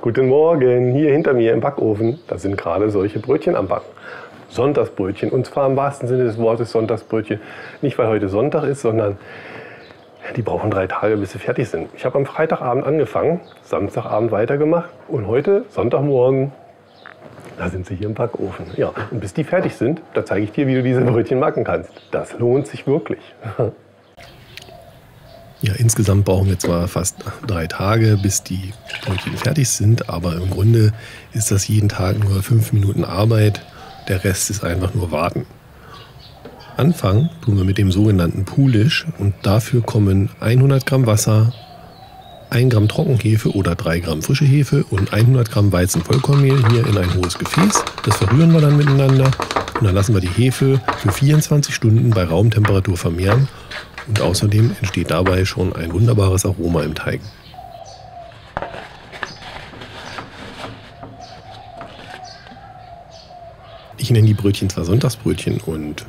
Guten Morgen, hier hinter mir im Backofen, da sind gerade solche Brötchen am Backen. Sonntagsbrötchen, und zwar im wahrsten Sinne des Wortes Sonntagsbrötchen. Nicht, weil heute Sonntag ist, sondern die brauchen 3 Tage, bis sie fertig sind. Ich habe am Freitagabend angefangen, Samstagabend weitergemacht und heute, Sonntagmorgen, da sind sie hier im Backofen. Ja, und bis die fertig sind, da zeige ich dir, wie du diese Brötchen backen kannst. Das lohnt sich wirklich. Ja, insgesamt brauchen wir zwar fast 3 Tage, bis die Brötchen fertig sind, aber im Grunde ist das jeden Tag nur 5 Minuten Arbeit. Der Rest ist einfach nur warten. Anfangen tun wir mit dem sogenannten Poolish und dafür kommen 100 Gramm Wasser, 1 Gramm Trockenhefe oder 3 Gramm frische Hefe und 100 Gramm Weizenvollkornmehl hier in ein hohes Gefäß. Das verrühren wir dann miteinander und dann lassen wir die Hefe für 24 Stunden bei Raumtemperatur vermehren. Und außerdem entsteht dabei schon ein wunderbares Aroma im Teig. Ich nenne die Brötchen zwar Sonntagsbrötchen und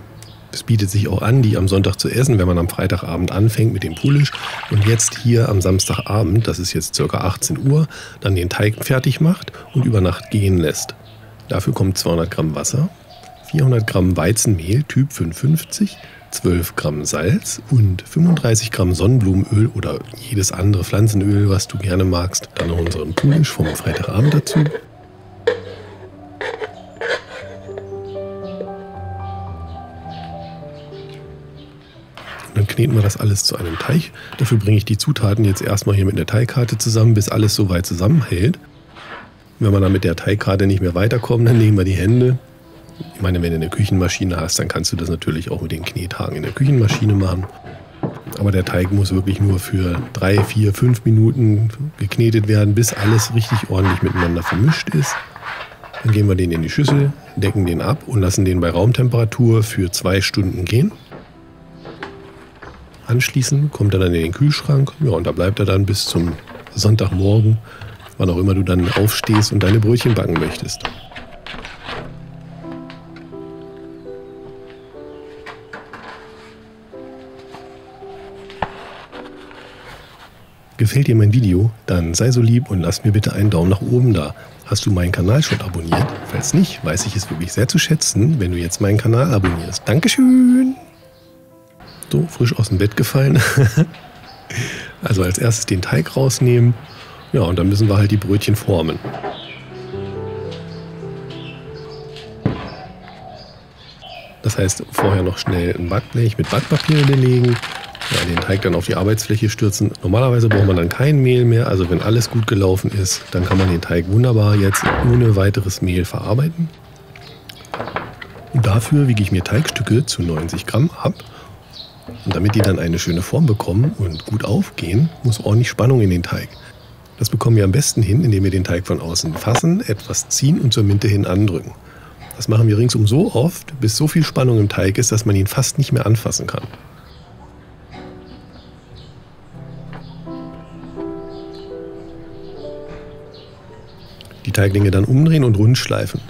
es bietet sich auch an, die am Sonntag zu essen, wenn man am Freitagabend anfängt mit dem Poolish und jetzt hier am Samstagabend, das ist jetzt ca. 18 Uhr, dann den Teig fertig macht und über Nacht gehen lässt. Dafür kommt 200 Gramm Wasser, 400 Gramm Weizenmehl Typ 550, 12 Gramm Salz und 35 Gramm Sonnenblumenöl oder jedes andere Pflanzenöl, was du gerne magst. Dann noch unseren Poolish vom Freitagabend dazu. Und dann kneten wir das alles zu einem Teig. Dafür bringe ich die Zutaten jetzt erstmal hier mit einer Teigkarte zusammen, bis alles soweit zusammenhält. Wenn wir dann mit der Teigkarte nicht mehr weiterkommen, dann legen wir die Hände. Ich meine, wenn du eine Küchenmaschine hast, dann kannst du das natürlich auch mit den Knethaken in der Küchenmaschine machen. Aber der Teig muss wirklich nur für 3, 4, 5 Minuten geknetet werden, bis alles richtig ordentlich miteinander vermischt ist. Dann geben wir den in die Schüssel, decken den ab und lassen den bei Raumtemperatur für 2 Stunden gehen. Anschließend kommt er dann in den Kühlschrank, ja, und da bleibt er dann bis zum Sonntagmorgen, wann auch immer du dann aufstehst und deine Brötchen backen möchtest. Gefällt dir mein Video? Dann sei so lieb und lass mir bitte einen Daumen nach oben da. Hast du meinen Kanal schon abonniert? Falls nicht, weiß ich es wirklich sehr zu schätzen, wenn du jetzt meinen Kanal abonnierst. Dankeschön! So, frisch aus dem Bett gefallen. Also als erstes den Teig rausnehmen. Ja, und dann müssen wir halt die Brötchen formen. Das heißt, vorher noch schnell ein Backblech mit Backpapier belegen. Ja, den Teig dann auf die Arbeitsfläche stürzen. Normalerweise braucht man dann kein Mehl mehr. Also wenn alles gut gelaufen ist, dann kann man den Teig wunderbar jetzt ohne weiteres Mehl verarbeiten. Und dafür wiege ich mir Teigstücke zu 90 Gramm ab. Und damit die dann eine schöne Form bekommen und gut aufgehen, muss ordentlich Spannung in den Teig. Das bekommen wir am besten hin, indem wir den Teig von außen fassen, etwas ziehen und zur Mitte hin andrücken. Das machen wir ringsum so oft, bis so viel Spannung im Teig ist, dass man ihn fast nicht mehr anfassen kann. Die Teiglinge dann umdrehen und rund schleifen.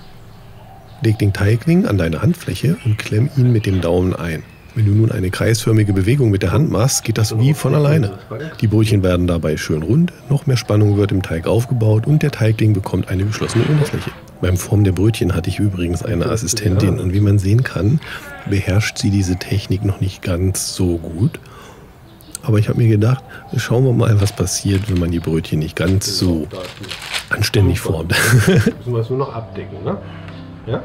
Leg den Teigling an deine Handfläche und klemm ihn mit dem Daumen ein. Wenn du nun eine kreisförmige Bewegung mit der Hand machst, geht das wie von alleine. Die Brötchen werden dabei schön rund, noch mehr Spannung wird im Teig aufgebaut und der Teigling bekommt eine geschlossene Oberfläche. Beim Formen der Brötchen hatte ich übrigens eine Assistentin und wie man sehen kann, beherrscht sie diese Technik noch nicht ganz so gut. Aber ich habe mir gedacht, schauen wir mal, was passiert, wenn man die Brötchen nicht ganz so anständig formt. Müssen wir es nur noch abdecken, ne? Ja?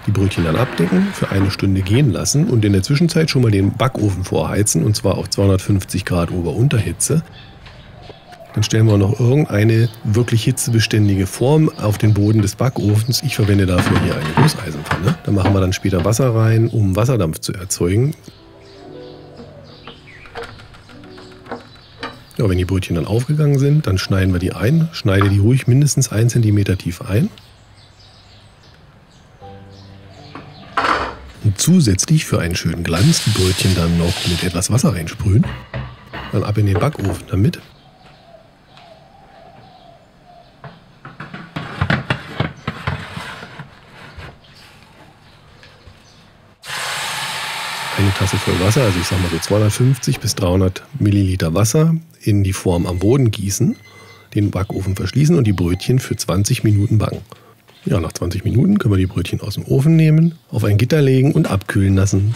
Die Brötchen dann abdecken, für 1 Stunde gehen lassen und in der Zwischenzeit schon mal den Backofen vorheizen, und zwar auf 250 Grad Ober-Unterhitze. Dann stellen wir noch irgendeine wirklich hitzebeständige Form auf den Boden des Backofens. Ich verwende dafür hier eine Gusseisenpfanne. Da machen wir dann später Wasser rein, um Wasserdampf zu erzeugen. Ja, wenn die Brötchen dann aufgegangen sind, dann schneiden wir die ein. Schneide die ruhig mindestens 1 cm tief ein. Und zusätzlich für einen schönen Glanz die Brötchen dann noch mit etwas Wasser reinsprühen. Dann ab in den Backofen damit. Eine Tasse voll Wasser, also ich sag mal so 250 bis 300 Milliliter Wasser in die Form am Boden gießen. den Backofen verschließen und die Brötchen für 20 Minuten backen. Ja, nach 20 Minuten können wir die Brötchen aus dem Ofen nehmen, auf ein Gitter legen und abkühlen lassen.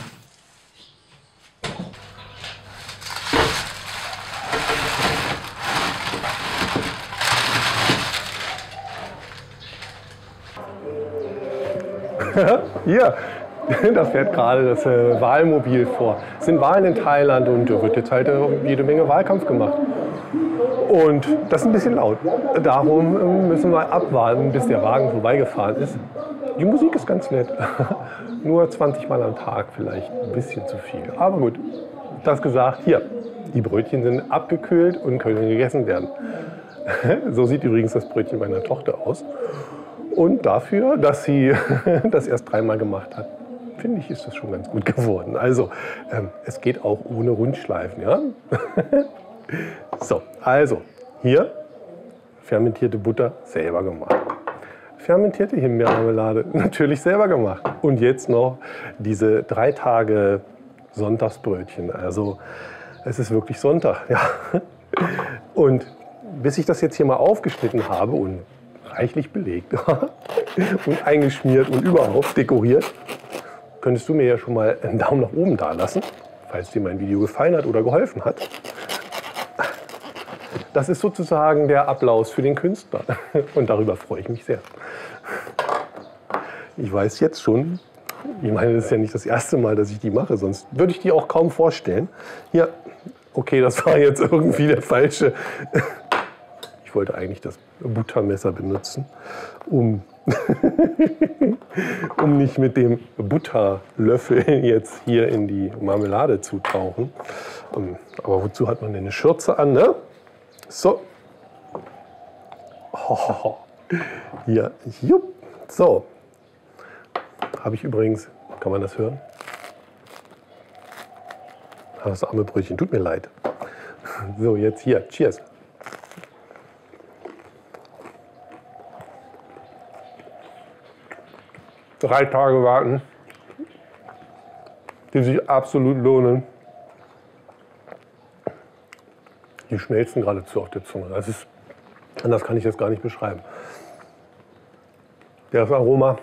Hier, da fährt gerade das Wahlmobil vor. Es sind Wahlen in Thailand und da wird jetzt halt jede Menge Wahlkampf gemacht. Und das ist ein bisschen laut. Darum müssen wir abwarten, bis der Wagen vorbeigefahren ist. Die Musik ist ganz nett. Nur 20 Mal am Tag vielleicht ein bisschen zu viel. Aber gut, das gesagt, hier, die Brötchen sind abgekühlt und können gegessen werden. So sieht übrigens das Brötchen meiner Tochter aus. Und dafür, dass sie das erst 3-mal gemacht hat, finde ich, ist das schon ganz gut geworden. Also, es geht auch ohne Rundschleifen, ja? So, also, hier fermentierte Butter selber gemacht. Fermentierte Himbeermarmelade natürlich selber gemacht. Und jetzt noch diese 3 Tage Sonntagsbrötchen. Also, es ist wirklich Sonntag, ja. Und bis ich das jetzt hier mal aufgeschnitten habe und reichlich belegt und eingeschmiert und überhaupt dekoriert, könntest du mir ja schon mal einen Daumen nach oben da lassen, falls dir mein Video gefallen hat oder geholfen hat. Das ist sozusagen der Applaus für den Künstler und darüber freue ich mich sehr. Ich weiß jetzt schon, ich meine, das ist ja nicht das erste Mal, dass ich die mache, sonst würde ich die auch kaum vorstellen. Hier, okay, das war jetzt irgendwie der falsche. Ich wollte eigentlich das Buttermesser benutzen, um nicht mit dem Butterlöffel jetzt hier in die Marmelade zu tauchen. Aber wozu hat man denn eine Schürze an, ne? So. Oh, hier, jupp. So. Habe ich übrigens, kann man das hören? Das arme Brötchen, tut mir leid. So, jetzt hier, cheers. Drei Tage warten, die sich absolut lohnen. Die schmelzen geradezu auf der Zunge. Das ist, anders kann ich das gar nicht beschreiben. Das Aroma,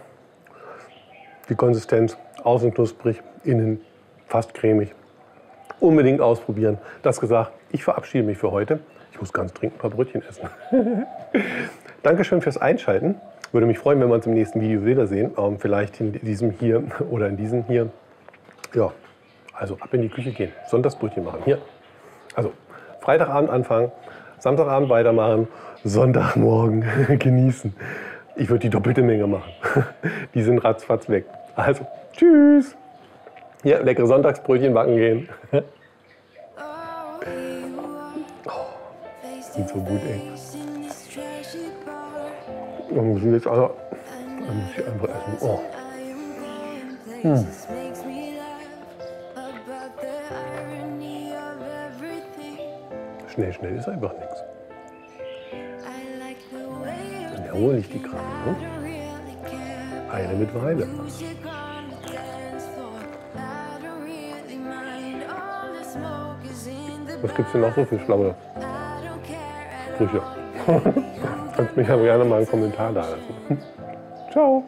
die Konsistenz, außen knusprig, innen fast cremig. Unbedingt ausprobieren. Das gesagt, ich verabschiede mich für heute. Ich muss ganz dringend ein paar Brötchen essen. Dankeschön fürs Einschalten. Würde mich freuen, wenn wir uns im nächsten Video wiedersehen. Vielleicht in diesem hier oder in diesem hier. Ja, also ab in die Küche gehen. Sonntagsbrötchen machen. Hier. Also Freitagabend anfangen, Samstagabend weitermachen, Sonntagmorgen genießen. Ich würde die doppelte Menge machen. Die sind ratzfatz weg. Also, tschüss. Hier, leckere Sonntagsbrötchen backen gehen. Oh, sieht so gut, ey. Dann muss ich jetzt einfach essen. Oh. Schnell ist einfach nichts. Dann hole ich die gerade. Ne? Eine mit Weile. Was gibt es denn noch so für schlaue Sprüche? Kannst mich aber gerne mal einen Kommentar da lassen. Ciao!